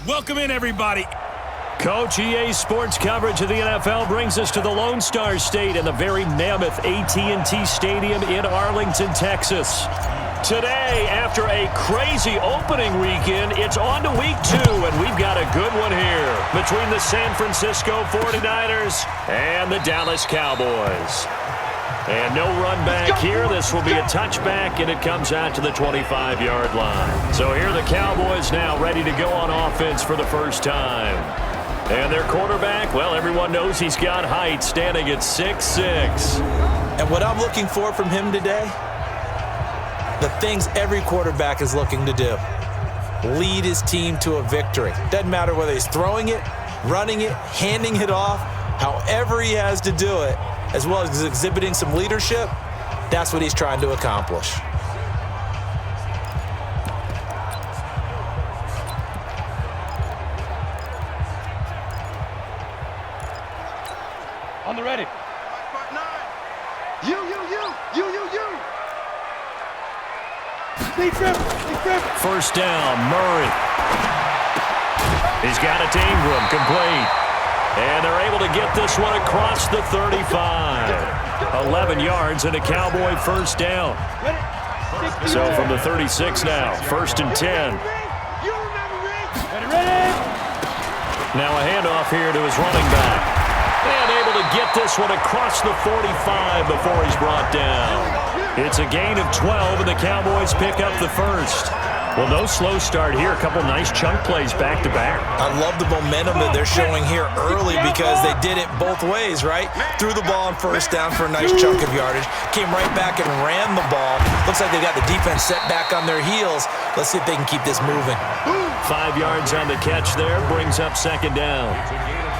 Welcome in, everybody. Coach, EA Sports coverage of the NFL brings us to the Lone Star State and the very mammoth AT&T Stadium in Arlington, Texas. Today, after a crazy opening weekend, it's on to week 2, and we've got a good one here between the San Francisco 49ers and the Dallas Cowboys. And no run back here. This will be a touchback, and it comes out to the 25-yard line. So here are the Cowboys now ready to go on offense for the first time. And their quarterback, well, everyone knows he's got height, standing at 6'6". And what I'm looking for from him today, the things every quarterback is looking to do. Lead his team to a victory. Doesn't matter whether he's throwing it, running it, handing it off, however he has to do it, as well as exhibiting some leadership, that's what he's trying to accomplish. On the ready. You. First down, Murray. He's got it to Ingram, complete. And they're able to get this one across the 35. 11 yards and a Cowboy first down. So from the 36 now, 1st and 10. Now a handoff here to his running back. And able to get this one across the 45 before he's brought down. It's a gain of 12, and the Cowboys pick up the first. Well, no slow start here. A couple nice chunk plays back-to-back. I love the momentum that they're showing here early because they did it both ways, right? Threw the ball on first down for a nice chunk of yardage. Came right back and ran the ball. Looks like they got the defense set back on their heels. Let's see if they can keep this moving. 5 yards on the catch there. Brings up 2nd down.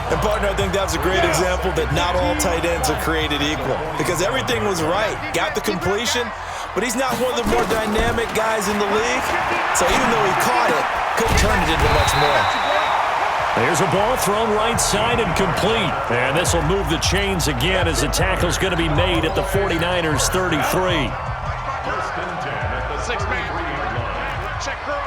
And, partner, I think that was a great example that not all tight ends are created equal because everything was right. Got the completion, but he's not one of the more dynamic guys in the league. So even though he caught it, couldn't turn it into much more. There's a ball thrown right side and complete. And this will move the chains again as the tackle's going to be made at the 49ers 33. 1st and 10 at the 6-man. Check curls.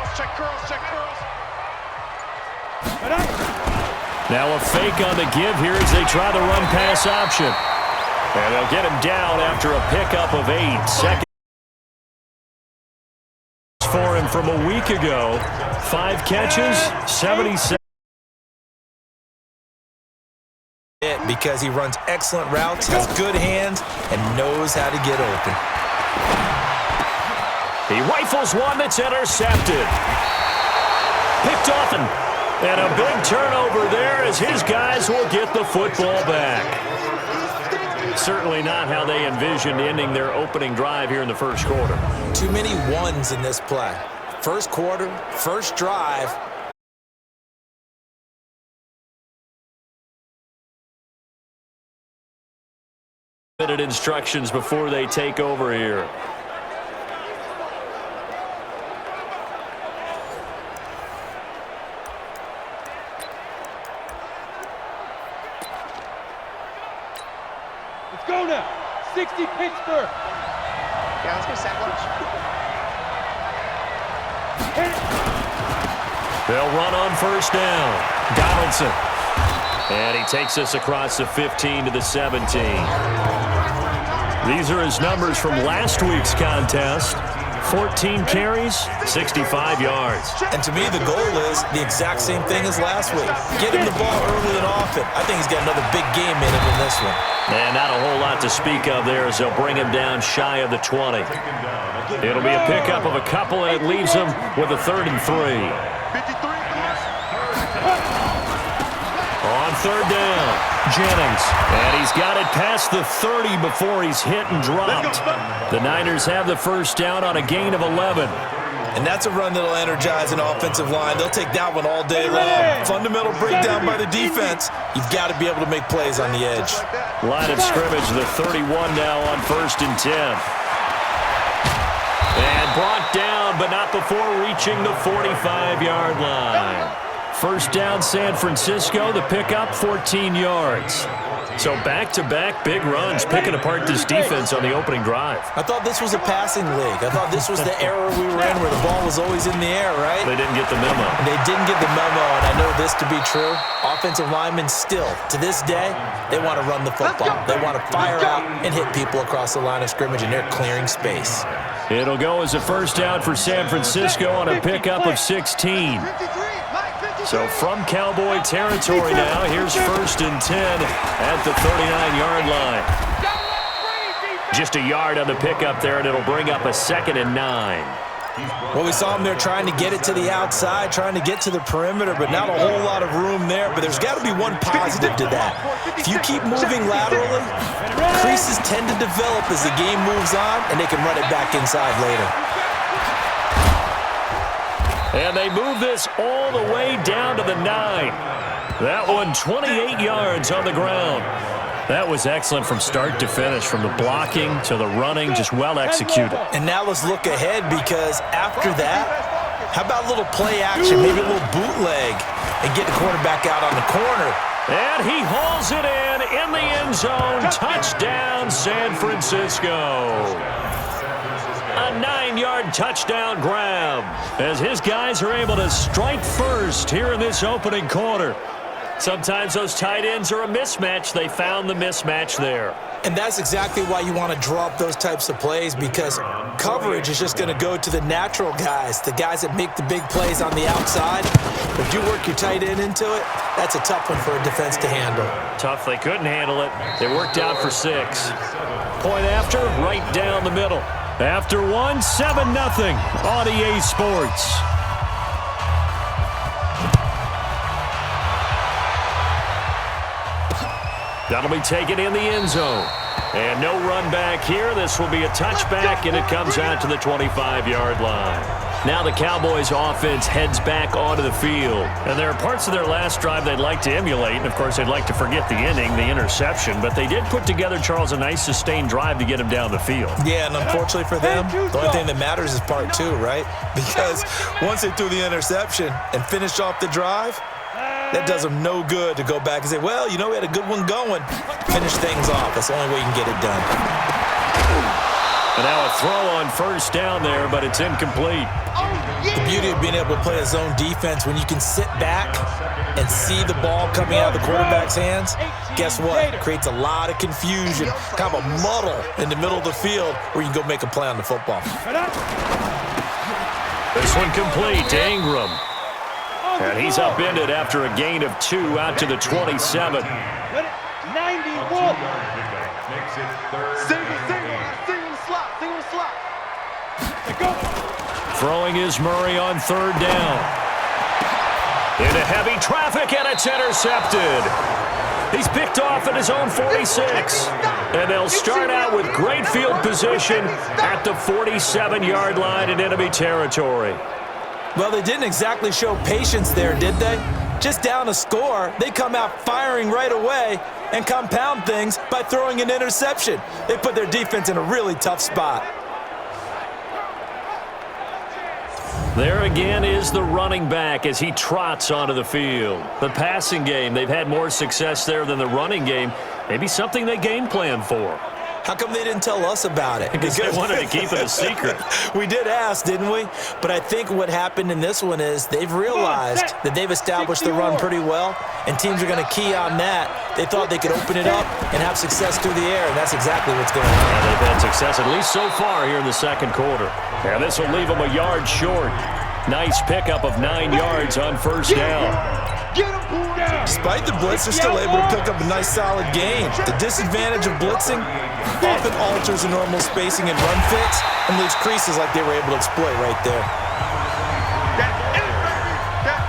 Now a fake on the give here as they try the run-pass option. And they'll get him down after a pickup of 8. Second for him from a week ago. 5 catches, 77. Because he runs excellent routes, has good hands, and knows how to get open. He rifles one that's intercepted. Picked off and a big turnover there as his guys will get the football back. Certainly not how they envisioned ending their opening drive here in the first quarter. Too many ones in this play. First quarter, first drive. Instructions before they take over here. Let's go now. 60 Pittsburgh. Yeah, let's go sandwich. They'll run on first down. Donaldson. And he takes us across the 15 to the 17. These are his numbers from last week's contest. 14 carries, 65 yards. And to me, the goal is the exact same thing as last week. Get him the ball early and often. I think he's got another big game in him in this one. And not a whole lot to speak of there as they'll bring him down shy of the 20. It'll be a pickup of a couple, and it leaves him with a 3rd and 3. On 3rd down, Jennings. And he's got it past the 30 before he's hit and dropped. The Niners have the first down on a gain of 11. And that's a run that'll energize an offensive line. They'll take that one all day long. Fundamental breakdown by the defense. You've got to be able to make plays on the edge. Line of scrimmage, the 31 now on 1st and 10. And brought down, but not before reaching the 45-yard line. First down, San Francisco. The pickup, 14 yards. So back-to-back big runs, picking apart this defense on the opening drive. I thought this was a passing league. I thought this was the era we were in where the ball was always in the air, right? They didn't get the memo. They didn't get the memo, and I know this to be true. Offensive linemen still, to this day, they want to run the football. They want to fire out and hit people across the line of scrimmage, and they're clearing space. It'll go as a first down for San Francisco on a pickup of 16. So from Cowboy territory now, here's 1st and 10 at the 39-yard line. Just a yard on the pickup there, and it'll bring up a 2nd and 9. Well, we saw them there trying to get it to the outside, trying to get to the perimeter, but not a whole lot of room there. But there's got to be one positive to that. If you keep moving laterally, creases tend to develop as the game moves on, and they can run it back inside later. And they move this all the way down to the 9. That one 28 yards on the ground. That was excellent from start to finish, from the blocking to the running, just well executed. And now let's look ahead, because after that, how about a little play action, maybe a little bootleg, and get the quarterback out on the corner. And he hauls it in the end zone. Touchdown, San Francisco. A 9-yard touchdown grab as his guys are able to strike first here in this opening quarter. Sometimes those tight ends are a mismatch. They found the mismatch there. And that's exactly why you want to draw up those types of plays, because coverage is just going to go to the natural guys, the guys that make the big plays on the outside. If you work your tight end into it, that's a tough one for a defense to handle. Tough. They couldn't handle it. They worked out for 6. Point after, right down the middle. After one, 7-0 on EA Sports. That'll be taken in the end zone. And no run back here. This will be a touchback, and it comes out to the 25-yard line. Now the Cowboys offense heads back onto the field. And there are parts of their last drive they'd like to emulate. And, of course, they'd like to forget the inning, the interception. But they did put together, Charles, a nice sustained drive to get him down the field. Yeah, and unfortunately for them, the only thing that matters is part 2, right? Because once they threw the interception and finished off the drive, that does them no good to go back and say, well, you know, we had a good one going. Finish things off. That's the only way you can get it done. And now a throw on first down there, but it's incomplete. The beauty of being able to play a zone defense, when you can sit back and see the ball coming out of the quarterback's hands, guess what? It creates a lot of confusion, kind of a muddle in the middle of the field where you can go make a play on the football. This one complete to Ingram. And he's upended after a gain of 2 out to the 27. 91. Single slot. Throwing is Murray on 3rd down. Into heavy traffic, and it's intercepted. He's picked off at his own 46. And they'll start out with great field position at the 47-yard line in enemy territory. Well, they didn't exactly show patience there, did they? Just down a score, they come out firing right away and compound things by throwing an interception. They put their defense in a really tough spot. There again is the running back as he trots onto the field. The passing game, they've had more success there than the running game. Maybe something they game plan for. How come they didn't tell us about it? Because they wanted to keep it a secret. We did ask, didn't we? But I think what happened in this one is they've realized that they've established the run pretty well, and teams are going to key on that. They thought they could open it up and have success through the air, and that's exactly what's going on. And they've had success, at least so far, here in the second quarter. And this will leave them a yard short. Nice pickup of 9 yards on first down. Despite the blitz, they're still able to pick up a nice solid gain. The disadvantage of blitzing often alters the normal spacing and run fits and leaves creases like they were able to exploit right there.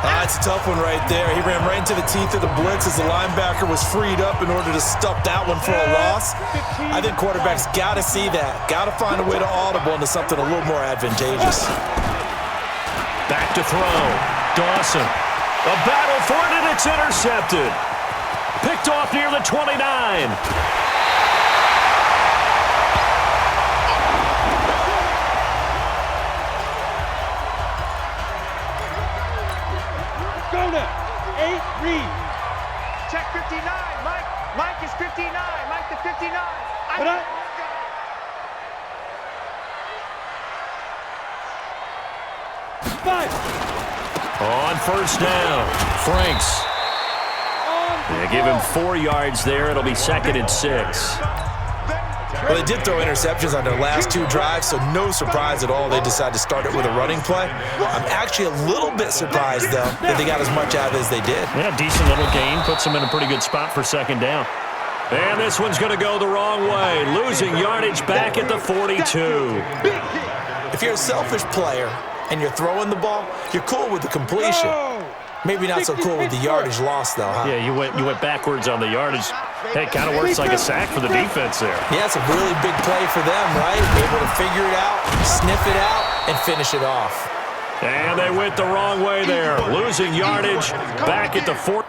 That's a tough one right there. He ran right into the teeth of the blitz as the linebacker was freed up in order to stuff that one for a loss. I think quarterbacks got to see that. Got to find a way to audible into something a little more advantageous. Back to throw. Dawson. A battle for it, and it's intercepted. Picked off near the 29. Go now. On first down, Franks. They give him 4 yards there. It'll be 2nd and 6. Well, they did throw interceptions on their last 2 drives, so no surprise at all they decided to start it with a running play. I'm actually a little bit surprised, though, that they got as much out of it as they did. Yeah, decent little gain. Puts them in a pretty good spot for 2nd down. And this one's going to go the wrong way. Losing yardage back at the 42. If you're a selfish player and you're throwing the ball, you're cool with the completion. Maybe not so cool with the yardage loss, though, huh? Yeah, you went backwards on the yardage. Hey, it kind of works like a sack for the defense there. Yeah, it's a really big play for them, right? Able to figure it out, sniff it out, and finish it off. And they went the wrong way there. Losing yardage back at the 40.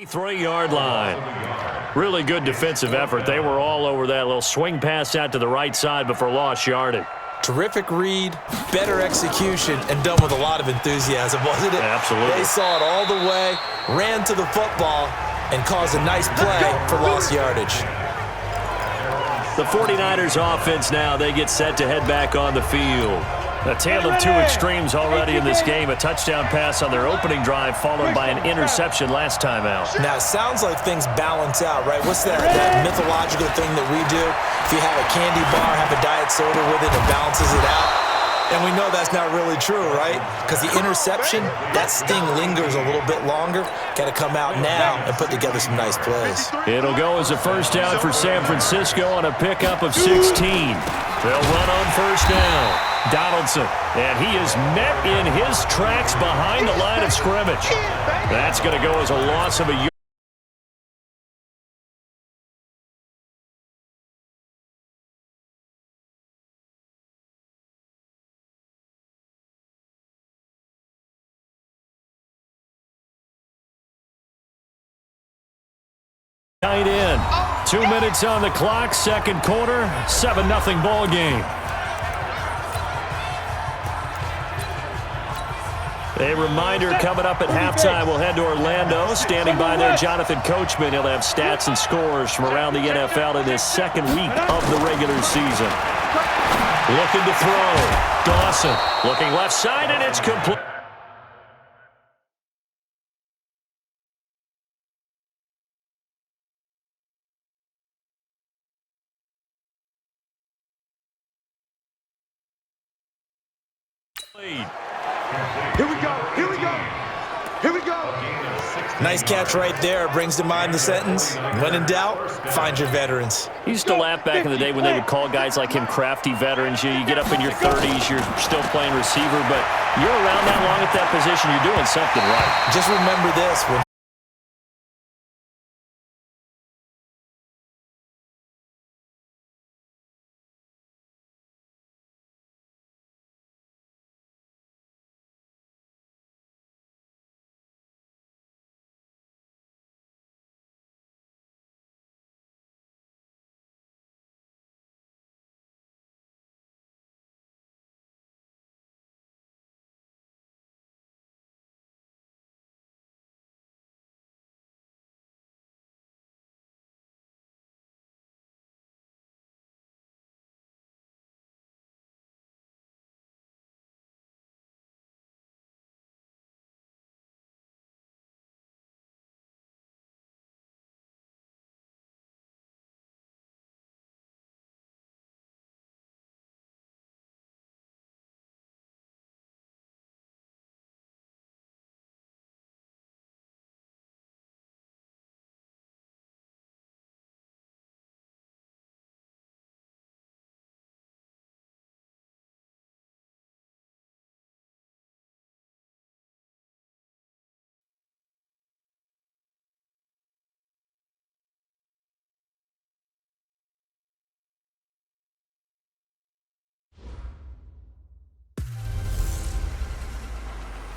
Three-yard line. Really good defensive effort. They were all over that little swing pass out to the right side before lost yardage. Terrific read, better execution, and done with a lot of enthusiasm, wasn't it? Absolutely. They saw it all the way, ran to the football, and caused a nice play for lost yardage. The 49ers offense now, they get set to head back on the field. A tale of 2 extremes already in this game. A touchdown pass on their opening drive followed by an interception last time out. Now, it sounds like things balance out, right? What's that mythological thing that we do? If you have a candy bar, have a diet soda with it, it balances it out. And we know that's not really true, right? Because the interception, that sting lingers a little bit longer. Got to come out now and put together some nice plays. It'll go as a first down for San Francisco on a pickup of 16. They'll run on first down. Donaldson, and he is met in his tracks behind the line of scrimmage. That's going to go as a loss of a yard. Tight end. 2 minutes on the clock, second quarter, 7-0 ball game. A reminder coming up at halftime. We'll head to Orlando. Standing by there, Jonathan Coachman. He'll have stats and scores from around the NFL in this second week of the regular season. Looking to throw. Dawson looking left side, and it's complete. Here we go. Here we go. Here we go. Nice catch right there. Brings to mind the sentence, when in doubt, find your veterans. He used to laugh back in the day when they would call guys like him crafty veterans. You get up in your 30s, you're still playing receiver, but you're around that long at that position, you're doing something right. Just remember this. When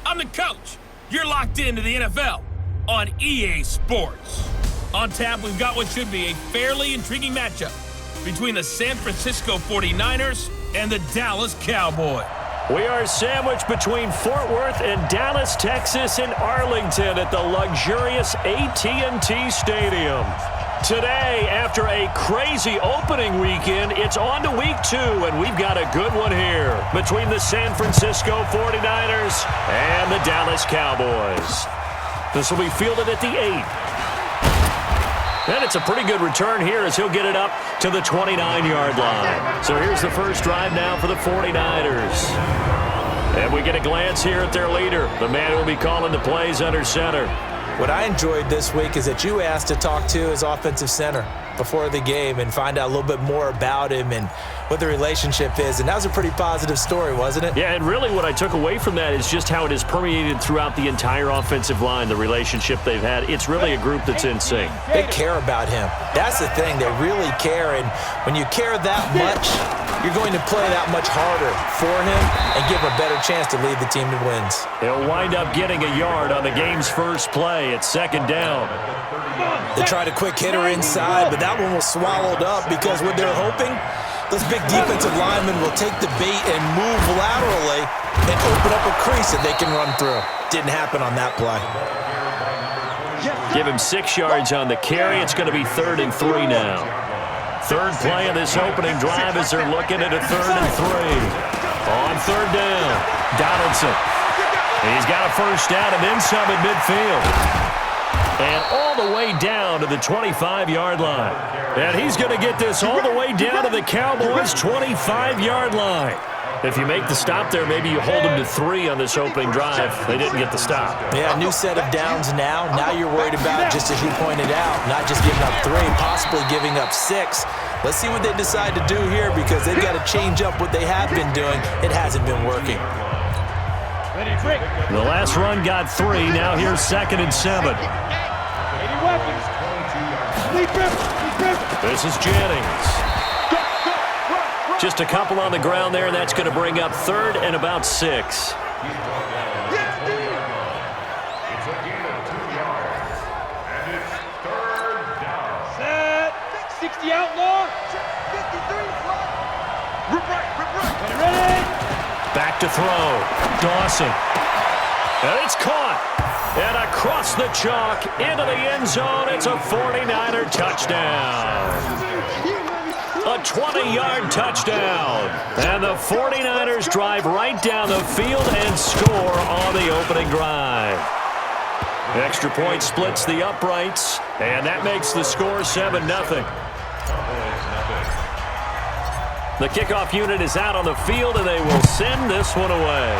I'm the coach. You're locked into the NFL on EA Sports. On tap, we've got what should be a fairly intriguing matchup between the San Francisco 49ers and the Dallas Cowboys. We are sandwiched between Fort Worth and Dallas, Texas, and Arlington at the luxurious AT&T Stadium. Today, after a crazy opening weekend, it's on to week 2, and we've got a good one here between the San Francisco 49ers and the Dallas Cowboys. This will be fielded at the 8. And it's a pretty good return here as he'll get it up to the 29-yard line. So here's the first drive now for the 49ers. And we get a glance here at their leader, the man who will be calling the plays under center. What I enjoyed this week is that you asked to talk to his offensive center before the game and find out a little bit more about him and what the relationship is. And that was a pretty positive story, wasn't it? Yeah, and really what I took away from that is just how it has permeated throughout the entire offensive line, the relationship they've had. It's really a group that's in sync. They care about him. That's the thing. They really care. And when you care that much, you're going to play that much harder for him and give him a better chance to lead the team to wins. He'll wind up getting a yard on the game's first play. It's second down. They tried a quick hitter inside, but that one was swallowed up because what they're hoping, those big defensive linemen will take the bait and move laterally and open up a crease that they can run through. Didn't happen on that play. Give him 6 yards on the carry. It's going to be 3rd and 3 now. Third play of this opening drive as they're looking at a 3rd and 3. On 3rd down, Donaldson. He's got a first down and then some at midfield. And all the way down to the 25-yard line. And he's going to get this all the way down to the Cowboys' 25-yard line. If you make the stop there, maybe you hold them to 3 on this opening drive. They didn't get the stop. Yeah, new set of downs now. Now you're worried about, just as you pointed out, not just giving up 3, possibly giving up 6. Let's see what they decide to do here because they've got to change up what they have been doing. It hasn't been working. The last run got 3. Now here's 2nd and 7. This is Jennings. Just a couple on the ground there, and that's going to bring up 3rd and about 6. It's a gain of 2 yards. And it's 3rd down. Set. 60 outlaw. 53. Rip right. Ready. Back to throw. Dawson. And it's caught. And across the chalk into the end zone. It's a 49er touchdown. A 20-yard touchdown. And the 49ers drive right down the field and score on the opening drive. Extra point splits the uprights, and that makes the score 7-0. The kickoff unit is out on the field, and they will send this one away.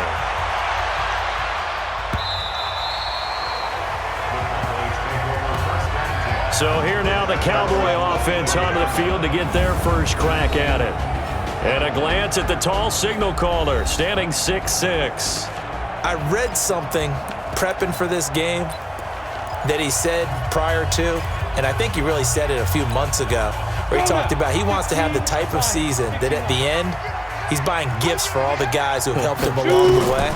So here now the Cowboy offense onto the field to get their first crack at it. And a glance at the tall signal caller, standing 6'6". I read something prepping for this game that he said prior to, and I think he really said it a few months ago, where he talked about he wants to have the type of season that at the end, he's buying gifts for all the guys who have helped him along the way.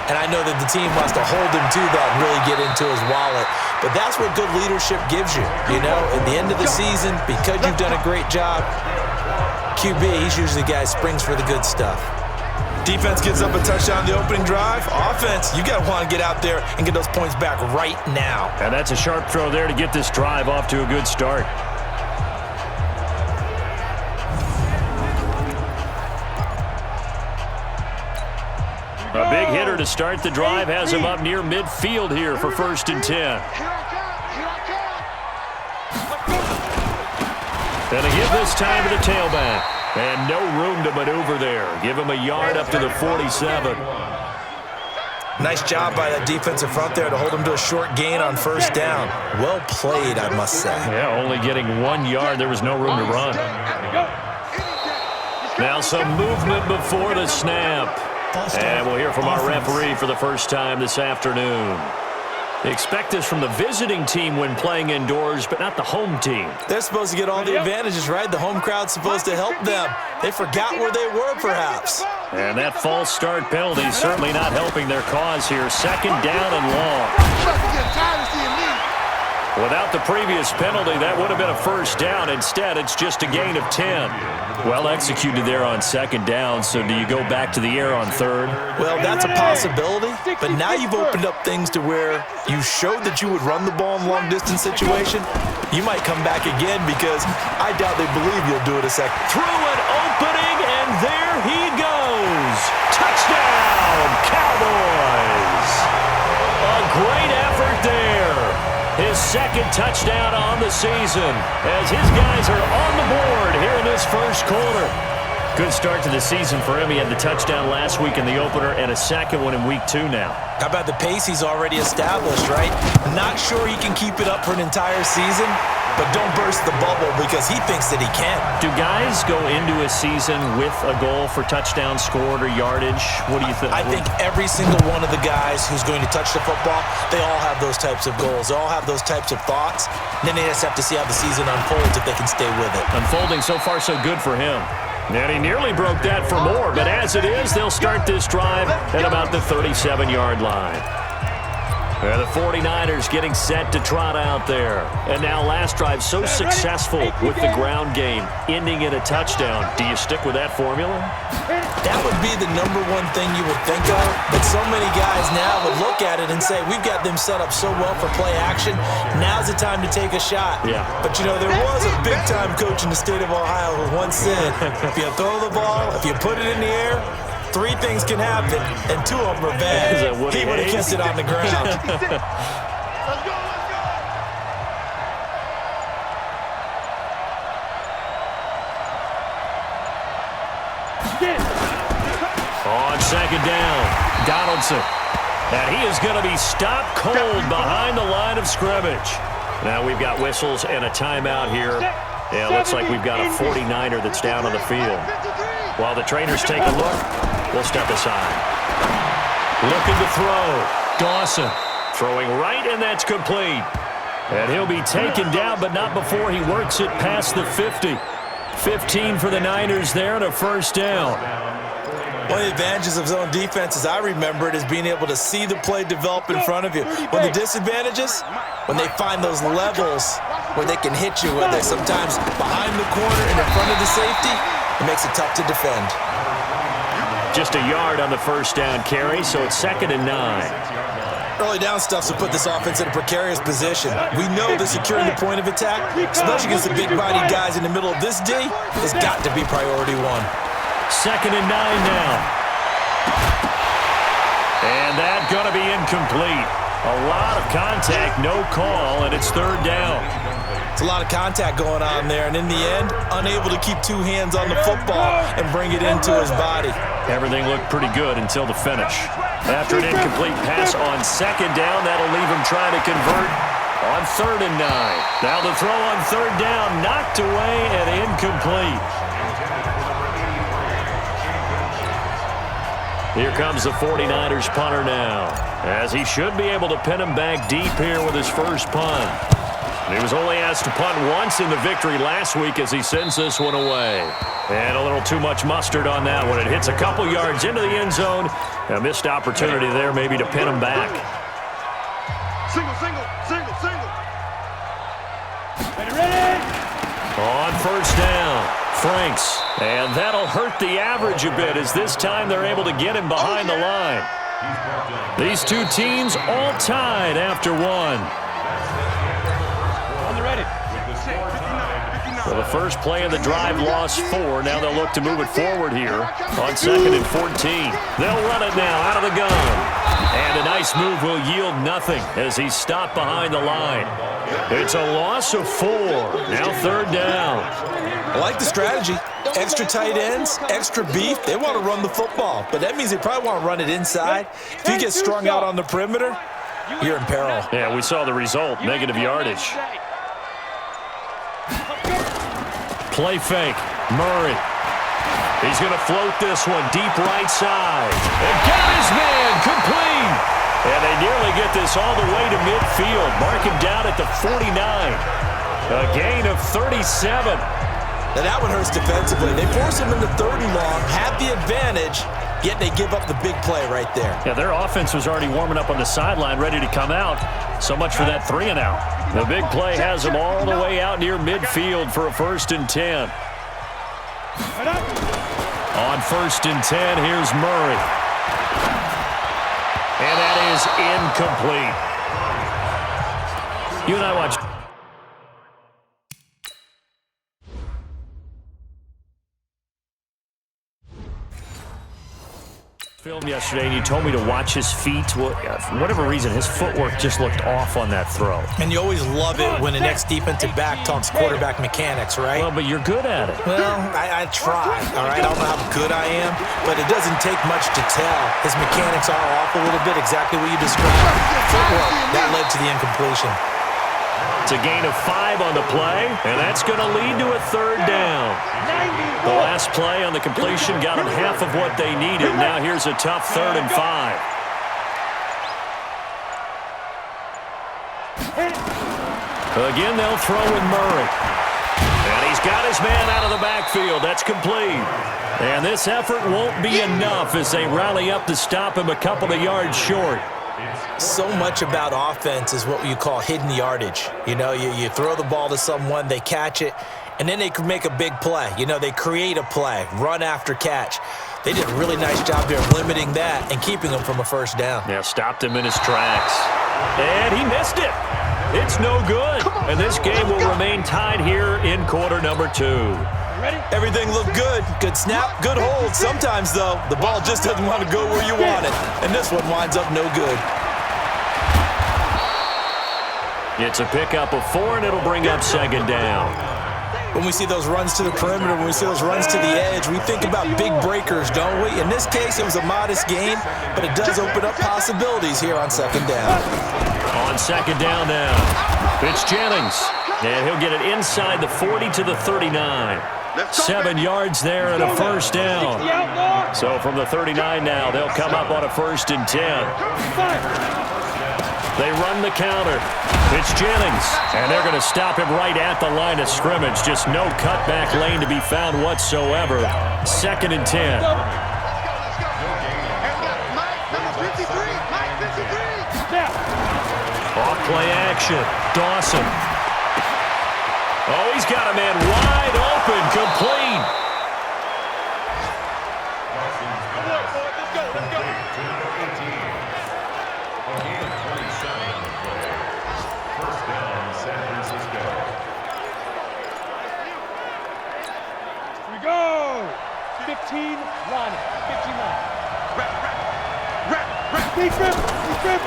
And I know that the team wants to hold him to that and really get into his wallet. But that's what good leadership gives you. You know, at the end of the season, because you've done a great job, QB, he's usually the guy who springs for the good stuff. Defense gets up a touchdown on the opening drive. Offense, you got to want to get out there and get those points back right now. And that's a sharp throw there to get this drive off to a good start. A big hitter to start the drive has him up near midfield here for 1st and 10. And a give this time to the tailback. And no room to maneuver there. Give him a yard up to the 47. Nice job by that defensive front there to hold him to a short gain on 1st down. Well played, I must say. Yeah, only getting 1 yard. There was no room to run. Now some movement before the snap. And we'll hear from our referee for the first time this afternoon. Expect this from the visiting team when playing indoors, but not the home team. They're supposed to get all the advantages, right? The home crowd's supposed to help them. They forgot where they were, perhaps. And that false start penalty certainly not helping their cause here. Second down and long. Without the previous penalty, that would have been a first down. Instead, it's just a gain of 10. Well executed there on second down, so do you go back to the air on third? Well, that's a possibility, but now you've opened up things to where you showed that you would run the ball in a long-distance situation. You might come back again because I doubt they believe you'll do it a second. Through an opening, and there he goes. Touchdown, Cowboys. A great effort there. His second touchdown on the season as his guys are on the board here in this first quarter. Good start to the season for him. He had the touchdown last week in the opener and a second one in week 2 now. How about the pace he's already established, right? Not sure he can keep it up for an entire season, but don't burst the bubble because he thinks that he can. Do guys go into a season with a goal for touchdown scored or yardage? What do you think? I think every single one of the guys who's going to touch the football, they all have those types of goals. They all have those types of thoughts. And then they just have to see how the season unfolds if they can stay with it. Unfolding so far so good for him. And he nearly broke that for more, but as it is, they'll start this drive at about the 37-yard line. And the 49ers getting set to trot out there. And now last drive so successful with the ground game, ending in a touchdown. Do you stick with that formula? That would be the number one thing you would think of. But so many guys now would look at it and say, we've got them set up so well for play action. Now's the time to take a shot. Yeah. But, you know, there was a big-time coach in the state of Ohio who once said, if you throw the ball, if you put it in the air, 3 things can happen, and 2 of them are bad. He would have kissed it on the ground. On second down, Donaldson. And he is going to be stopped cold behind the line of scrimmage. Now we've got whistles and a timeout here. Yeah, looks like we've got a 49er that's down on the field. While the trainers take a look, we'll step aside. Looking to throw. Dawson throwing right, and that's complete. And he'll be taken down, but not before he works it past the 50. 15 for the Niners there and a first down. One of the advantages of zone defense, as I remember it, is being able to see the play develop in front of you. When the disadvantages, when they find those levels where they can hit you, whether sometimes behind the corner and in front of the safety, it makes it tough to defend. Just a yard on the first down carry, so it's 2nd and 9. Early down stuff to put this offense in a precarious position. We know that securing the point of attack, especially against the big-bodied guys in the middle of this D, has got to be priority 1. 2nd and 9 now. And that's going to be incomplete. A lot of contact, no call, and it's 3rd down. It's a lot of contact going on there, and in the end, unable to keep 2 hands on the football and bring it into his body. Everything looked pretty good until the finish. After an incomplete pass on 2nd down, that'll leave him trying to convert on 3rd and 9. Now the throw on 3rd down, knocked away and incomplete. Here comes the 49ers punter now, as he should be able to pin him back deep here with his first punt. And he was only asked to punt once in the victory last week as he sends this one away. And a little too much mustard on that one. It hits a couple yards into the end zone. A missed opportunity there maybe to pin him back. Single, single, single, single. Ready? On first down, Franks. And that'll hurt the average a bit as this time they're able to get him behind the line. These 2 teams all tied after 1. Well, the first play of the drive lost 4. Now they'll look to move it forward here on 2nd and 14. They'll run it now out of the gun. And a nice move will yield nothing as he's stopped behind the line. It's a loss of 4. Now 3rd down. I like the strategy. Extra tight ends, extra beef. They want to run the football, but that means they probably want to run it inside. If you get strung out on the perimeter, you're in peril. Yeah, we saw the result, negative yardage. Play fake, Murray. He's going to float this one deep right side. And got his man complete. And they nearly get this all the way to midfield. Mark him down at the 49. A gain of 37. Now that one hurts defensively. They force them into 3rd and long, have the advantage, yet they give up the big play right there. Yeah, their offense was already warming up on the sideline, ready to come out. So much for that 3 and out. The big play has them all the way out near midfield for a 1st and 10. On 1st and 10, here's Murray. And that is incomplete. You and I watched film yesterday, and you told me to watch his feet. Well, for whatever reason, his footwork just looked off on that throw. And you always love it when the next defensive back talks quarterback mechanics, right? Well, but you're good at it. Well, I try, all right? I don't know how good I am, but it doesn't take much to tell. His mechanics are off a little bit, exactly what you described. Footwork, that led to the incompletion. It's a gain of 5 on the play, and that's going to lead to a 3rd down. The last play on the completion got them half of what they needed. Now here's a tough 3rd and 5. Again, they'll throw with Murray. And he's got his man out of the backfield. That's complete. And this effort won't be enough as they rally up to stop him a couple of yards short. So much about offense is what you call hidden yardage. You know, you throw the ball to someone, they catch it, and then they can make a big play. You know, they create a play, run after catch. They did a really nice job there limiting that and keeping him from a 1st down. Yeah, stopped him in his tracks. And he missed it. It's no good. And this game will remain tied here in quarter number 2. Everything looked good. Good snap, good hold. Sometimes, though, the ball just doesn't want to go where you want it. And this one winds up no good. It's a pickup of 4, and it'll bring up 2nd down. When we see those runs to the perimeter, when we see those runs to the edge, we think about big breakers, don't we? In this case, it was a modest gain, but it does open up possibilities here on 2nd down. On 2nd down now, it's Jennings. And he'll get it inside the 40 to the 39. 7 yards there and a 1st down. So from the 39 now, they'll come up on a 1st and 10. They run the counter. It's Jennings, and they're going to stop him right at the line of scrimmage. Just no cutback lane to be found whatsoever. 2nd and 10. Off play action. Dawson. Oh, he's got a man wide open, complete.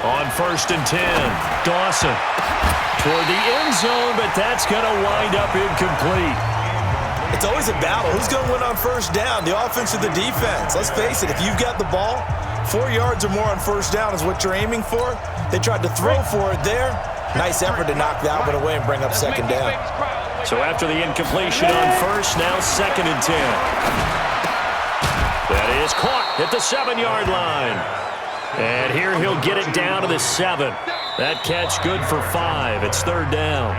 On 1st and 10, Dawson toward the end zone, but that's going to wind up incomplete. It's always a battle. Who's going to win on 1st down, the offense or the defense? Let's face it, if you've got the ball, 4 yards or more on 1st down is what you're aiming for. They tried to throw for it there. Nice effort to knock that one away and bring up 2nd down. So after the incompletion on 1st, now 2nd and 10. That is caught at the 7-yard line. And here he'll get it down to the 7. That catch good for 5. It's 3rd down.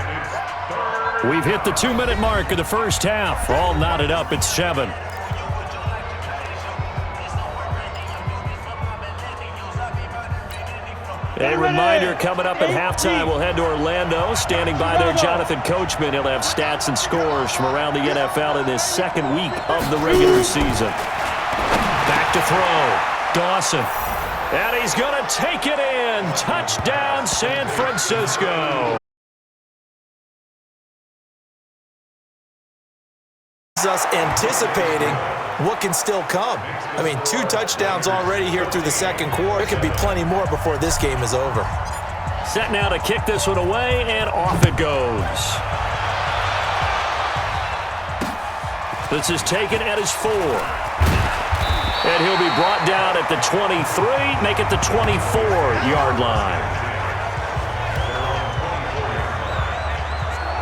We've hit the 2-minute mark of the 1st half. All knotted up at 7. A reminder, coming up at halftime, we'll head to Orlando. Standing by there, Jonathan Coachman. He'll have stats and scores from around the NFL in his 2nd week of the regular season. Back to throw. Dawson. And he's going to take it in. Touchdown, San Francisco. Us anticipating what can still come. I mean, 2 touchdowns already here through the 2nd quarter. There could be plenty more before this game is over. Set now to kick this one away, and off it goes. This is taken at his 4. And he'll be brought down at the 23, make it the 24-yard line.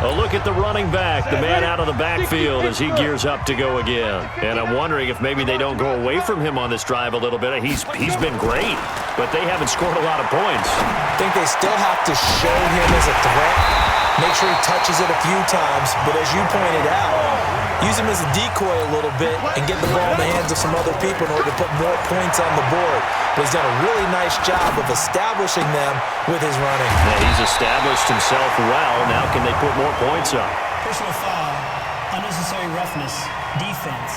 A look at the running back, the man out of the backfield as he gears up to go again. And I'm wondering if maybe they don't go away from him on this drive a little bit. He's been great, but they haven't scored a lot of points. I think they still have to show him as a threat. Make sure he touches it a few times, but as you pointed out, use him as a decoy a little bit and get the ball in the hands of some other people in order to put more points on the board. But he's done a really nice job of establishing them with his running. Yeah, he's established himself well. Now can they put more points up? Personal foul, unnecessary roughness, defense.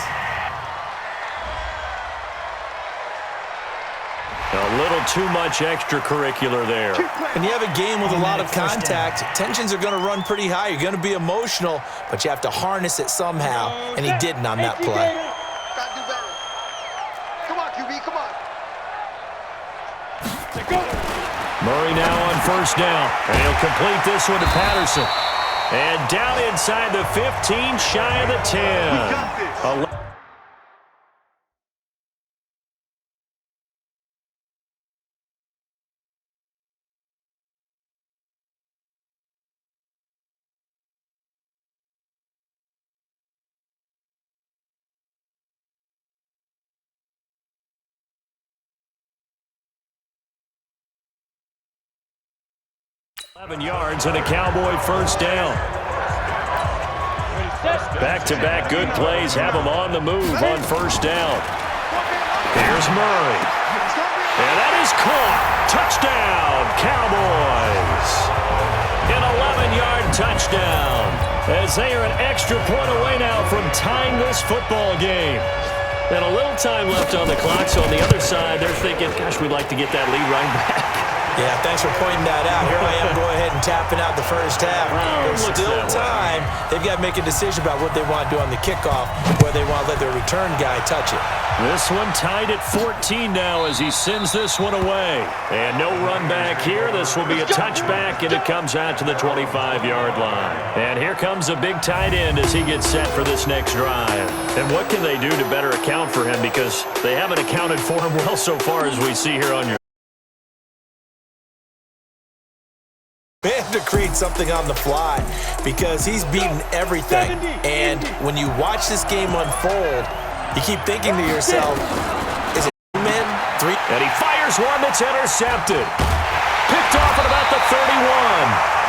A little too much extracurricular there. When you have a game with a lot of contact, tensions are going to run pretty high. You're going to be emotional, but you have to harness it somehow, and he didn't on that play. Gotta do better. Come on, QB, come on. Murray now on first down, and he'll complete this one to Patterson. And down inside the 15, shy of the 10. We got this. Yards and a Cowboy first down. Back-to-back good plays have him on the move on first down. Here's Murray. And that is caught. Touchdown, Cowboys. An 11-yard touchdown as they are an extra point away now from tying this football game. And a little time left on the clock, so on the other side, they're thinking, gosh, we'd like to get that lead right back. Yeah, thanks for pointing that out. Here I am going ahead and tapping out the first half. There's still time. They've got to make a decision about what they want to do on the kickoff, where they want to let their return guy touch it. This one tied at 14 now as he sends this one away. And no run back here. This will be a touchback, and it comes out to the 25-yard line. And here comes a big tight end as he gets set for this next drive. And what can they do to better account for him? Because they haven't accounted for him well so far as we see here on your. They have to create something on the fly because he's beaten everything. And when you watch this game unfold, you keep thinking to yourself, is it 2 men, 3? And he fires one that's intercepted. Picked off at about the 31.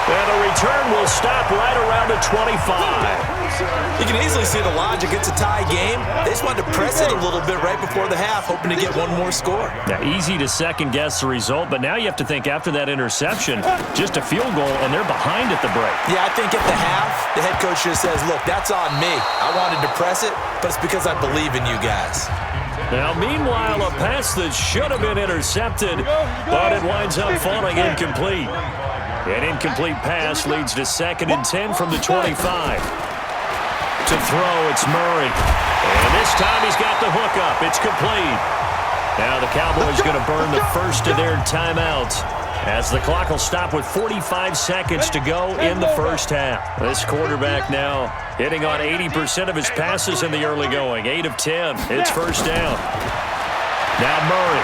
And the return will stop right around the 25. You can easily see the logic. It's a tie game. They just wanted to press it a little bit right before the half, hoping to get one more score. Now, easy to second-guess the result, but now you have to think after that interception, just a field goal, and they're behind at the break. Yeah, I think at the half, the head coach just says, look, that's on me. I wanted to press it, but it's because I believe in you guys. Now, meanwhile, a pass that should have been intercepted, but it winds up falling incomplete. An incomplete pass leads to 2nd and 10 from the 25. To throw, it's Murray. And this time he's got the hook up. It's complete. Now the Cowboys going to burn the first of their timeouts as the clock will stop with 45 seconds to go in the first half. This quarterback now hitting on 80% of his passes in the early going. 8 of 10. It's first down. Now Murray.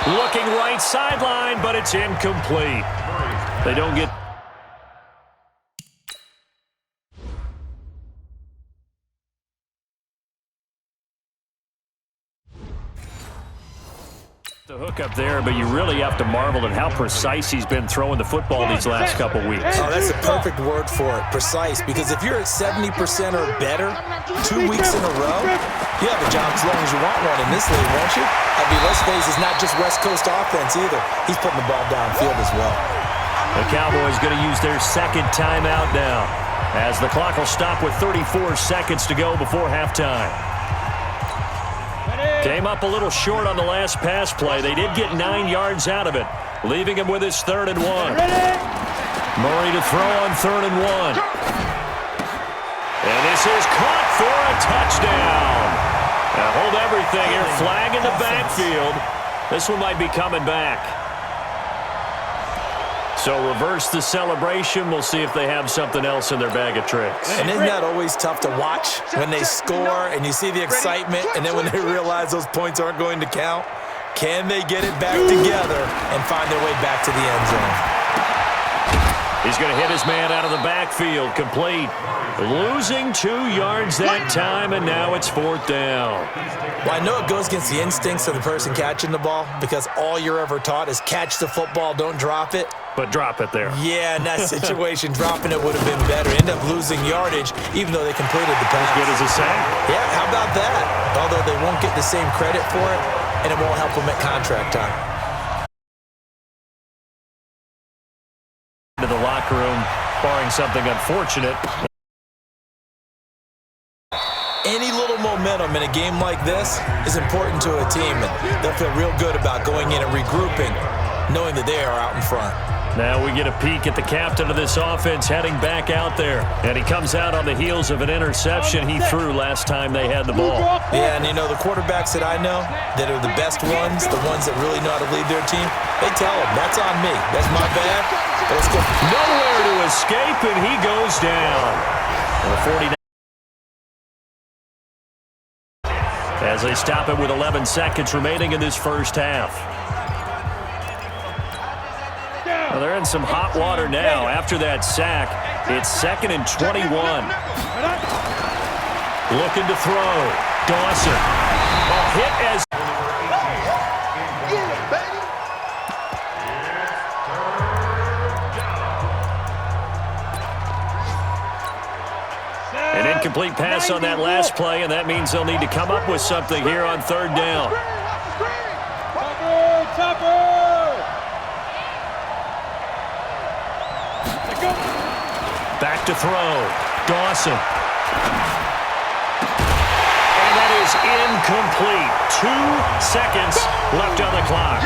Looking right sideline, but it's incomplete. They don't get... the hook up there, but you really have to marvel at how precise he's been throwing the football these last couple weeks. Oh, that's a perfect word for it, precise, because if you're at 70% or better 2 weeks in a row, you have a job as long as you want one in this league, won't you? I mean, let's face it, it's not just West Coast offense either. He's putting the ball downfield as well. The Cowboys going to use their second timeout now as the clock will stop with 34 seconds to go before halftime. Came up a little short on the last pass play. They did get 9 yards out of it, leaving him with his 3rd and 1. Murray to throw on 3rd and 1. And this is caught for a touchdown. Now hold everything here. Flag in the backfield. This one might be coming back. So reverse the celebration. We'll see if they have something else in their bag of tricks. And isn't that always tough to watch when they score and you see the excitement and then when they realize those points aren't going to count? Can they get it back together and find their way back to the end zone? He's going to hit his man out of the backfield. Complete. Losing 2 yards that time, and now it's 4th down. Well, I know it goes against the instincts of the person catching the ball because all you're ever taught is catch the football, don't drop it. But drop it there. Yeah, in that situation, dropping it would have been better. End up losing yardage, even though they completed the pass. As good as a sack. Yeah, how about that? Although they won't get the same credit for it, and it won't help them at contract time. To the locker room, barring something unfortunate. Any little momentum in a game like this is important to a team, and they'll feel real good about going in and regrouping, knowing that they are out in front. Now we get a peek at the captain of this offense heading back out there. And he comes out on the heels of an interception he threw last time they had the ball. Yeah, and you know, the quarterbacks that I know that are the best ones, the ones that really know how to lead their team, they tell them, that's on me. That's my bad. Let's go. Nowhere to escape, and he goes down. And the 49. As they stop it with 11 seconds remaining in this first half. Well, they're in some hot water now. After that sack, it's 2nd and 21. Looking to throw. Dawson. A hit as... An incomplete pass on that last play, and that means they'll need to come up with something here on 3rd down. Back to throw. Dawson. And that is incomplete. 2 seconds left on the clock.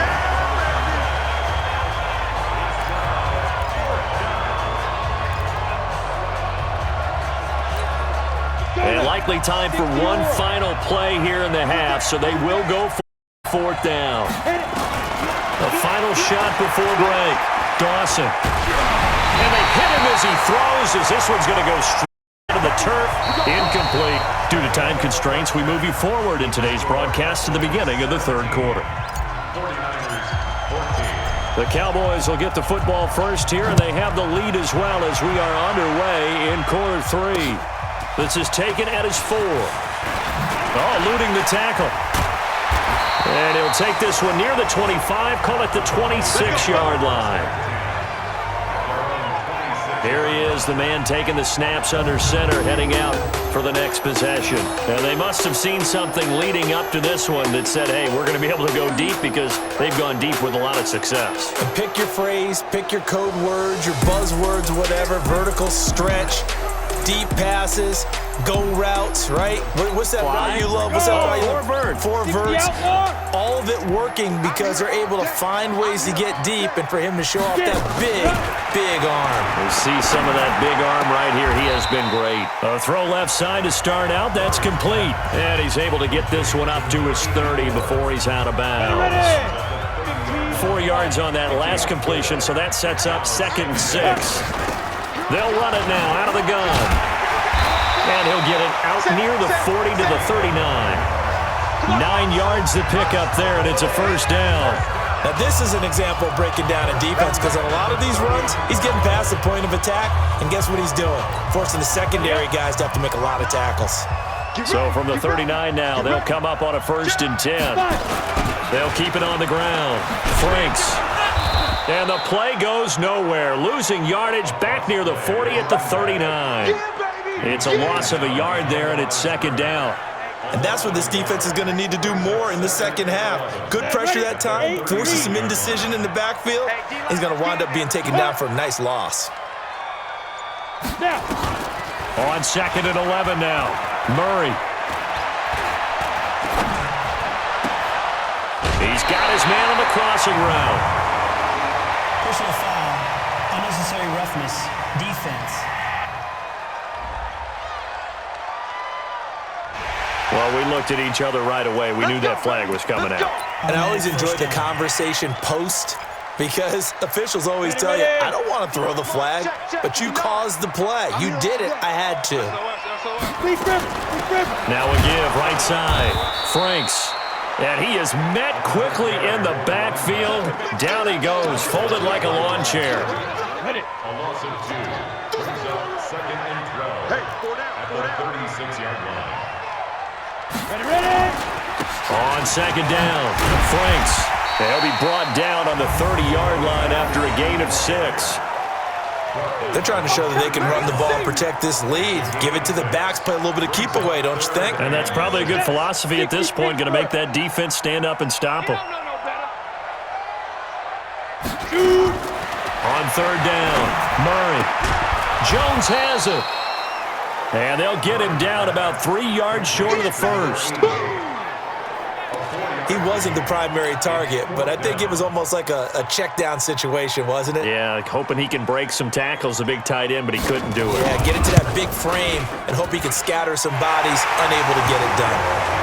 And likely time for one final play here in the half, so they will go for 4th down. The final shot before break. Dawson. And they hit him as he throws, as this one's going to go straight to the turf. Incomplete. Due to time constraints, we move you forward in today's broadcast to the beginning of the 3rd quarter. The Cowboys will get the football first here, and they have the lead as well as we are underway in quarter 3. This is taken at his 4. Oh, eluding the tackle. And he'll take this one near the 25, call it the 26-yard line. Here he is, the man taking the snaps under center, heading out for the next possession. And they must have seen something leading up to this one that said, hey, we're going to be able to go deep because they've gone deep with a lot of success. And pick your phrase, pick your code words, your buzzwords, whatever, vertical stretch, deep passes, go routes, right? What's that route you love? What's that route you love? 4 verts. 4 verts. All of it working because they're able to find ways to get deep and for him to show off that big arm. We see some of that big arm right here. He has been great. A throw left side to start out. That's complete. And he's able to get this one up to his 30 before he's out of bounds. 4 yards on that last completion, so that sets up 2nd and 6. They'll run it now out of the gun. And he'll get it out near the 40 to the 39. 9 yards to pick up there, and it's a 1st down. Now, this is an example of breaking down in defense because on a lot of these runs, he's getting past the point of attack, and guess what he's doing? Forcing the secondary guys to have to make a lot of tackles. So from the 39 now, they'll come up on a 1st and 10. They'll keep it on the ground. Franks. And the play goes nowhere. Losing yardage back near the 40 at the 39. It's a loss of a yard there, and it's 2nd down. And that's what this defense is going to need to do more in the second half. Good pressure that time, forces some indecision in the backfield. He's going to wind up being taken down for a nice loss. On 2nd and 11 now. Murray. He's got his man on the crossing route. Personal foul, unnecessary roughness, defense. Well, we looked at each other right away. We knew that flag was coming out. And I always enjoy the conversation post because officials always tell you, I don't want to throw the flag, but you caused the play. You did it. I had to. Now a give right side. Franks. And he is met quickly in the backfield. Down he goes, folded like a lawn chair. loss of 2. Brings up 2nd and 12. Hey, 4 down, at 4 the down. 36-yard line. On 2nd down, Franks. They'll be brought down on the 30-yard line after a gain of 6. They're trying to show that they can run the ball and protect this lead. Give it to the backs, play a little bit of keep away, don't you think? And that's probably a good philosophy at this point, going to make that defense stand up and stop them. On 3rd down, Murray. Jones has it. And they'll get him down about 3 yards short of the first. He wasn't the primary target, but I think it was almost like a check down situation, wasn't it? Yeah, hoping he can break some tackles, the big tight end, but he couldn't do it. Yeah, get into that big frame and hope he can scatter some bodies, unable to get it done.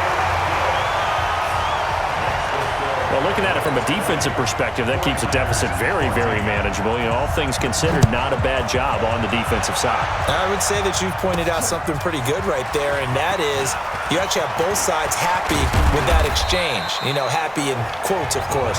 Well, looking at it from a defensive perspective, that keeps the deficit very, very manageable. You know, all things considered, not a bad job on the defensive side. I would say that you've pointed out something pretty good right there, and that is you actually have both sides happy with that exchange. You know, happy in quotes, of course.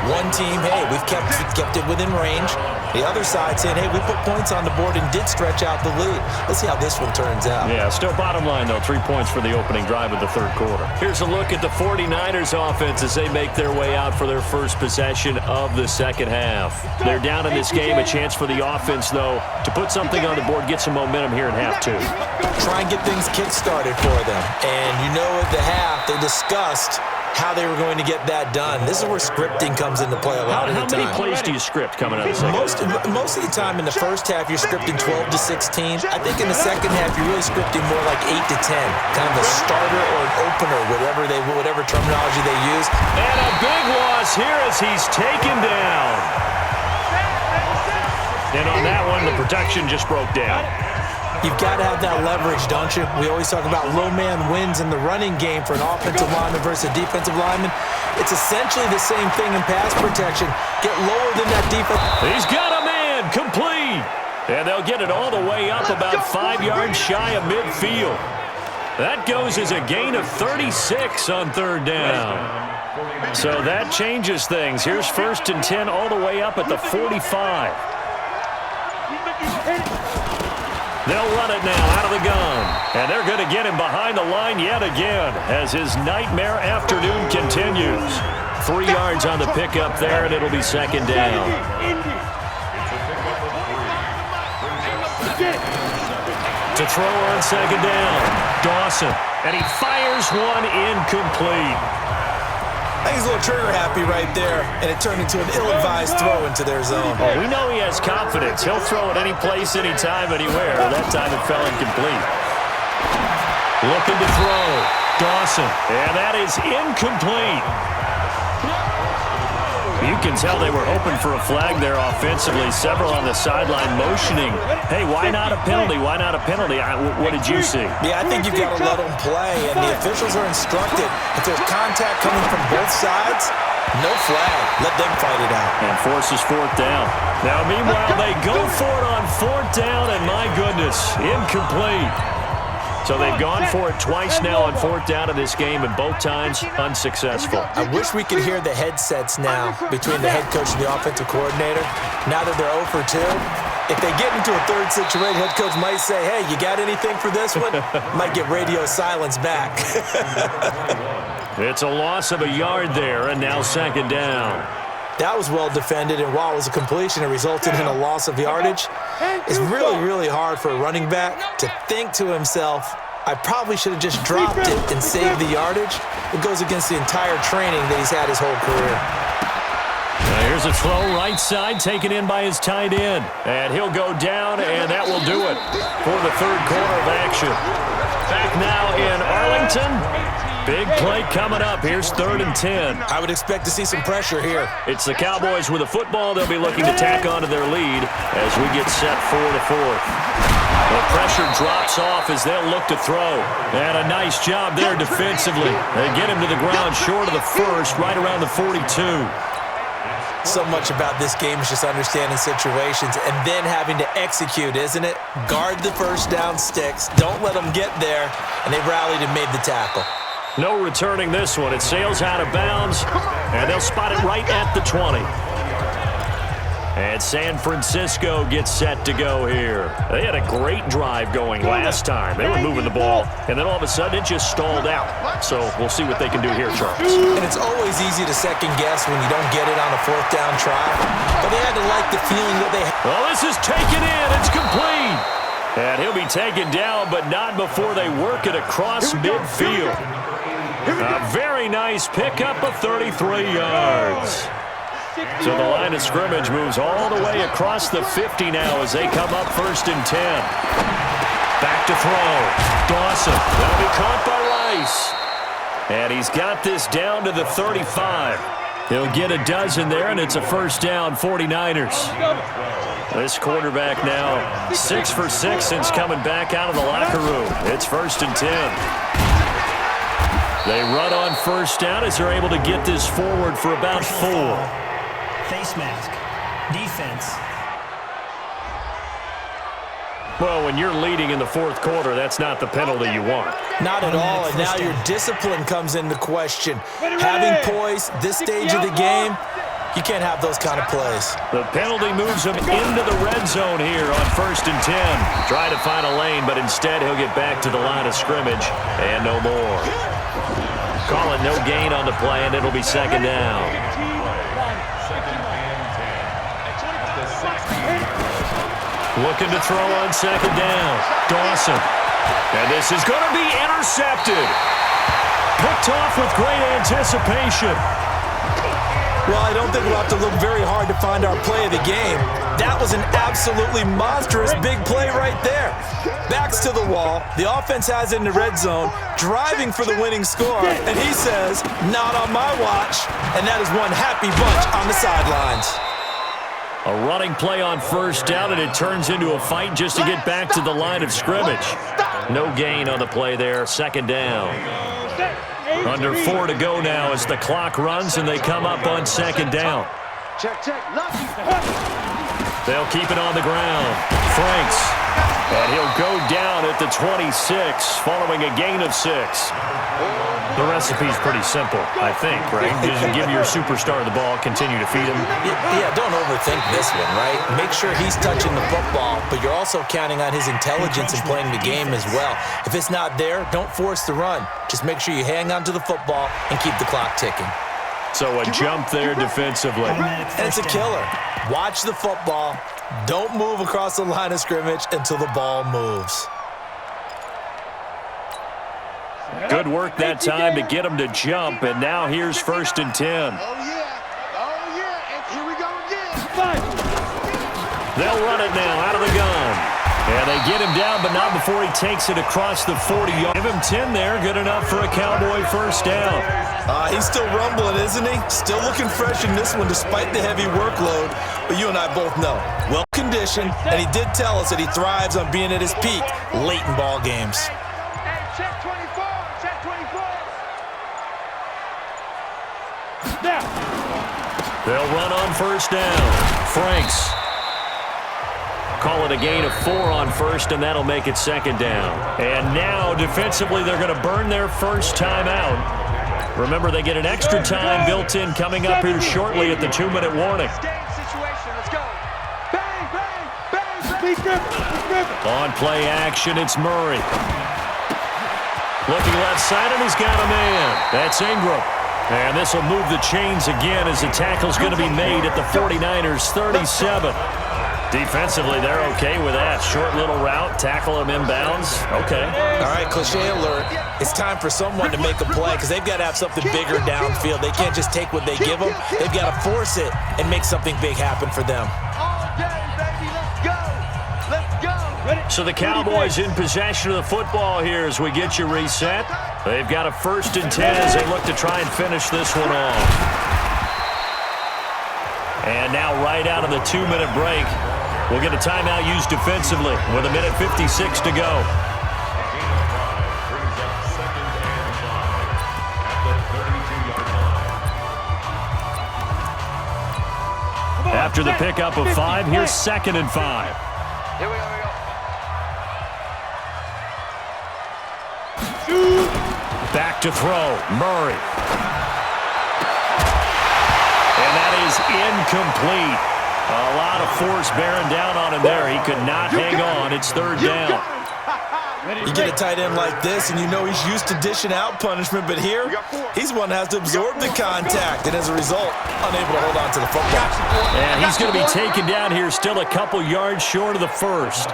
One team, hey, we've kept it within range. The other side saying, hey, we put points on the board and did stretch out the lead. Let's see how this one turns out. Yeah, still bottom line, though, 3 points for the opening drive of the 3rd quarter. Here's a look at the 49ers offense as they make their way out for their first possession of the 2nd half. They're down in this game. A chance for the offense, though, to put something on the board, get some momentum here in half 2. Try and get things kick-started for them. And you know at the half, they discussed how they were going to get that done. This is where scripting comes into play a lot of the time. How many plays do you script coming out of the second? Most of the time in the first half, you're scripting 12 to 16. I think in the second half, you're really scripting more like 8 to 10. Kind of a starter or an opener, whatever terminology they use. And a big loss here as he's taken down. And on that one, the protection just broke down. You've got to have that leverage, don't you? We always talk about low man wins in the running game for an offensive lineman versus a defensive lineman. It's essentially the same thing in pass protection. Get lower than that defense. He's got a man, complete. And they'll get it all the way up about 5 yards shy of midfield. That goes as a gain of 36 on 3rd down. So that changes things. Here's 1st and 10 all the way up at the 45. They'll run it now out of the gun. And they're going to get him behind the line yet again as his nightmare afternoon continues. 3 yards on the pickup there, and it'll be 2nd down. To throw on 2nd down, Dawson. And he fires one incomplete. I think he's a little trigger happy right there, and it turned into an ill-advised throw into their zone. Oh, we know he has confidence. He'll throw it any place, anytime, anywhere. That time it fell incomplete. Looking to throw. Dawson. And that is incomplete. You can tell they were hoping for a flag there offensively. Several on the sideline motioning. Hey, why not a penalty? Why not a penalty? What did you see? Yeah, I think you've got to let them play, and the officials are instructed. If there's contact coming from both sides, no flag. Let them fight it out. And forces 4th down. Now, meanwhile, they go for it on 4th down, and my goodness, incomplete. So they've gone for it twice now on 4th down in this game, and both times unsuccessful. I wish we could hear the headsets now between the head coach and the offensive coordinator. Now that they're 0 for 2, if they get into a 3rd situation, head coach might say, hey, you got anything for this one? Might get radio silence back. It's a loss of a yard there, and now 2nd down. That was well defended, and while it was a completion, it resulted in a loss of yardage. It's really, really hard for a running back to think to himself, I probably should have just dropped it and saved the yardage. It goes against the entire training that he's had his whole career. Now here's a throw right side taken in by his tight end. And he'll go down, and that will do it for the 3rd quarter of action. Back now in Arlington. Big play coming up. Here's 3rd and 10. I would expect to see some pressure here. It's the Cowboys with a football. They'll be looking to tack onto their lead as we get set for the 4th. The pressure drops off as they'll look to throw. And a nice job there defensively. They get him to the ground short of the 1st, right around the 42. So much about this game is just understanding situations and then having to execute, isn't it? Guard the 1st down sticks. Don't let them get there. And they rallied and made the tackle. No returning this one. It sails out of bounds, and they'll spot it right at the 20. And San Francisco gets set to go here. They had a great drive going last time. They were moving the ball, and then all of a sudden it just stalled out. So we'll see what they can do here, Charles. And it's always easy to second guess when you don't get it on a fourth down try. But they had to like the feeling that they had. Well, this is taken in. It's complete. And he'll be taken down, but not before they work it across midfield. A very nice pickup of 33 yards. So the line of scrimmage moves all the way across the 50 now as they come up 1st and 10. Back to throw. Dawson. That'll be caught by Rice. And he's got this down to the 35. He'll get a dozen there, and it's a 1st down, 49ers. This quarterback now 6 for 6 since coming back out of the locker room. It's 1st and 10. They run on 1st down as they're able to get this forward for about 4. Face mask. Defense. Well, when you're leading in the 4th quarter, that's not the penalty you want. Not at all, and now your discipline comes into question. Having poise this stage of the game, you can't have those kind of plays. The penalty moves him into the red zone here on 1st and 10. Try to find a lane, but instead he'll get back to the line of scrimmage and no more. Call it no gain on the play, and it'll be 2nd down. Looking to throw on 2nd down. Dawson. And this is going to be intercepted. Picked off with great anticipation. Well, I don't think we'll have to look very hard to find our play of the game. That was an absolutely monstrous big play right there. Backs to the wall. The offense has it in the red zone, driving for the winning score. And he says, not on my watch. And that is one happy bunch on the sidelines. A running play on 1st down, and it turns into a fight just to get back to the line of scrimmage. No gain on the play there, 2nd down. Under 4 to go now as the clock runs, and they come up on 2nd down. They'll keep it on the ground. Franks. And he'll go down at the 26 following a gain of 6. The recipe's pretty simple, I think, right? Just give your superstar the ball, continue to feed him. Yeah, don't overthink this one, right? Make sure he's touching the football, but you're also counting on his intelligence in playing the game as well. If it's not there, don't force the run. Just make sure you hang on to the football and keep the clock ticking. So a jump there defensively. And it's a killer. Watch the football. Don't move across the line of scrimmage until the ball moves. Good work that time to get him to jump, and now here's 1st and 10. Oh, yeah, and here we go again. They'll run it now out of the gun. And they get him down, but not before he takes it across the 40-yard. Give him 10 there, good enough for a Cowboy 1st down. He's still rumbling, isn't he? Still looking fresh in this one despite the heavy workload. But you and I both know, well-conditioned, and he did tell us that he thrives on being at his peak late in ball games. Check 24, check 24. They'll run on 1st down. Franks. Call it a gain of 4 on 1st, and that'll make it 2nd down. And now, defensively, they're going to burn their first time out. Remember, they get an extra time built in coming up here shortly at the 2-minute warning. On play action, it's Murray. Looking left side, and he's got a man. That's Ingram. And this will move the chains again as the tackle's going to be made at the 49ers' 37. Defensively, they're okay with that. Short little route, tackle him inbounds. Okay. All right, cliche alert. It's time for someone to make a play because they've got to have something bigger downfield. They can't just take what they give them. They've got to force it and make something big happen for them. All day, baby. Let's go. Let's go. So the Cowboys in possession of the football here as we get you reset. They've got a 1st and 10 as they look to try and finish this one off. And now right out of the 2-minute break, we'll get a timeout used defensively with 1:56 to go. After the pickup of 5, here's 2nd and 5. Here we go. Back to throw, Murray. And that is incomplete. A lot of force bearing down on him there. He could not hang on. It's third down. You get a tight end like this, and you know he's used to dishing out punishment, but here, he's one that has to absorb the contact, and as a result, unable to hold on to the football. And he's going to be taken down here, still a couple yards short of the first.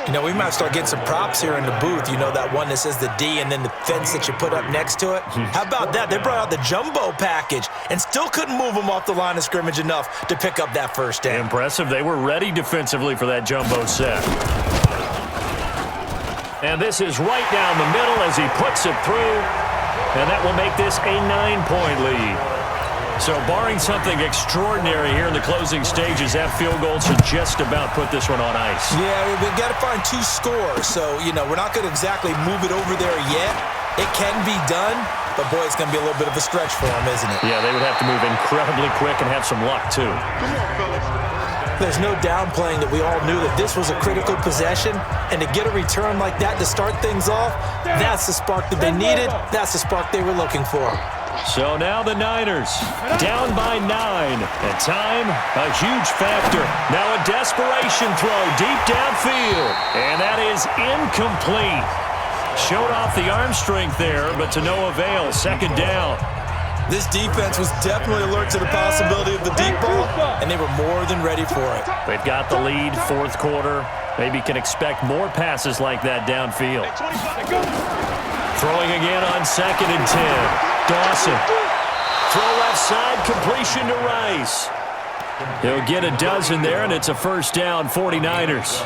You know, we might start getting some props here in the booth. You know, that one that says the D and then the fence that you put up next to it? How about that? They brought out the jumbo package and still couldn't move them off the line of scrimmage enough to pick up that first down. Impressive. They were ready defensively for that jumbo set. And this is right down the middle as he puts it through. And that will make this a 9-point lead. So barring something extraordinary here in the closing stages, that field goal should just about put this one on ice. Yeah, we've got to find 2 scores. So, you know, we're not going to exactly move it over there yet. It can be done, but boy, it's going to be a little bit of a stretch for them, isn't it? Yeah, they would have to move incredibly quick and have some luck, too. Come on, fellas. There's no downplaying that we all knew that this was a critical possession, and to get a return like that to start things off, that's the spark that they needed. That's the spark they were looking for. So now the Niners down by 9. And time, a huge factor. Now a desperation throw deep downfield. And that is incomplete. Showed off the arm strength there, but to no avail. Second down. This defense was definitely alert to the possibility of the deep ball, and they were more than ready for it. They've got the lead, fourth quarter. Maybe can expect more passes like that downfield. Throwing again on 2nd and 10. Dawson. Throw left side, completion to Rice. He'll get a dozen there, and it's a first down, 49ers.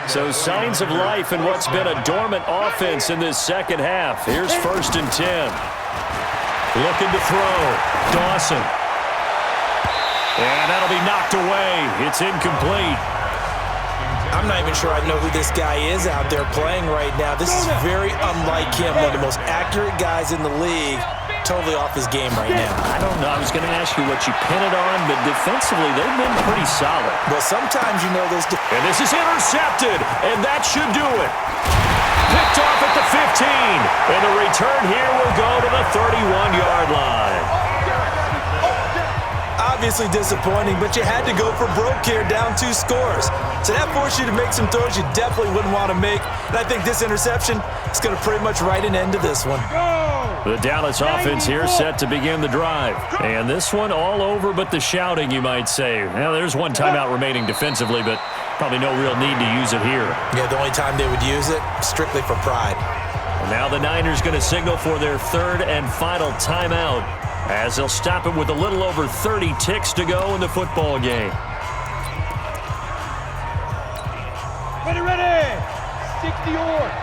So signs of life in what's been a dormant offense in this second half. Here's 1st and 10. Looking to throw. Dawson. And that'll be knocked away. It's incomplete. I'm not even sure I know who this guy is out there playing right now. This is very unlike him, one of the most accurate guys in the league. Totally off his game right now. I don't know. I was going to ask you what you pin it on, but defensively, they've been pretty solid. Well, sometimes you know those... And this is intercepted, and that should do it. Picked off at the 15, and the return here will go to the 31-yard line. Obviously disappointing, but you had to go for broke here, down 2 scores. So that forced you to make some throws you definitely wouldn't want to make. And I think this interception is going to pretty much write an end to this one. The Dallas offense here set to begin the drive. And this one all over but the shouting, you might say. Well, there's one timeout remaining defensively, but probably no real need to use it here. Yeah, the only time they would use it, strictly for pride. And now the Niners going to signal for their 3rd and final timeout, as they'll stop it with a little over 30 ticks to go in the football game. Ready! 60 yards.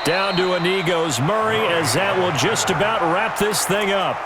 Down to a knee goes Murray, as that will just about wrap this thing up.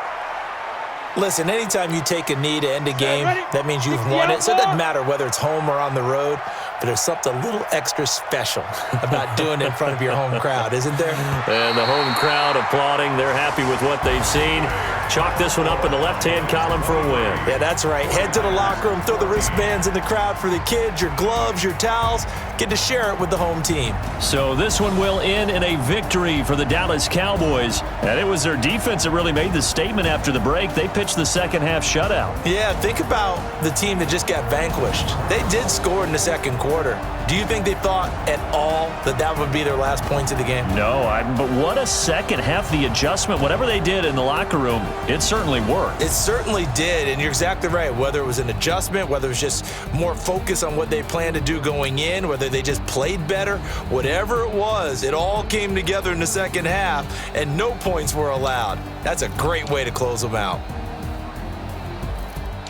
Listen, anytime you take a knee to end a game, that means you've won it. So it doesn't matter whether it's home or on the road, but there's something a little extra special about doing it in front of your home crowd, isn't there? And the home crowd applauding. They're happy with what they've seen. Chalk this one up in the left-hand column for a win. Yeah, that's right. Head to the locker room, throw the wristbands in the crowd for the kids, your gloves, your towels. Get to share it with the home team. So this one will end in a victory for the Dallas Cowboys. And it was their defense that really made the statement after the break. They pitched the second half shutout. Yeah, think about the team that just got vanquished. They did score in the second quarter. Do you think they thought at all that that would be their last points of the game? No, but what a second half. The adjustment, whatever they did in the locker room, it certainly worked. It certainly did, and you're exactly right. Whether it was an adjustment, whether it was just more focus on what they planned to do going in, whether they just played better, whatever it was, it all came together in the second half, and no points were allowed. That's a great way to close them out.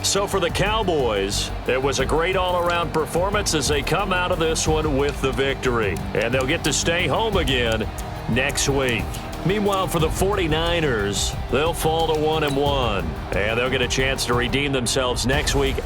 So for the Cowboys, it was a great all-around performance as they come out of this one with the victory. And they'll get to stay home again next week. Meanwhile, for the 49ers, they'll fall to 1-1. And they'll get a chance to redeem themselves next week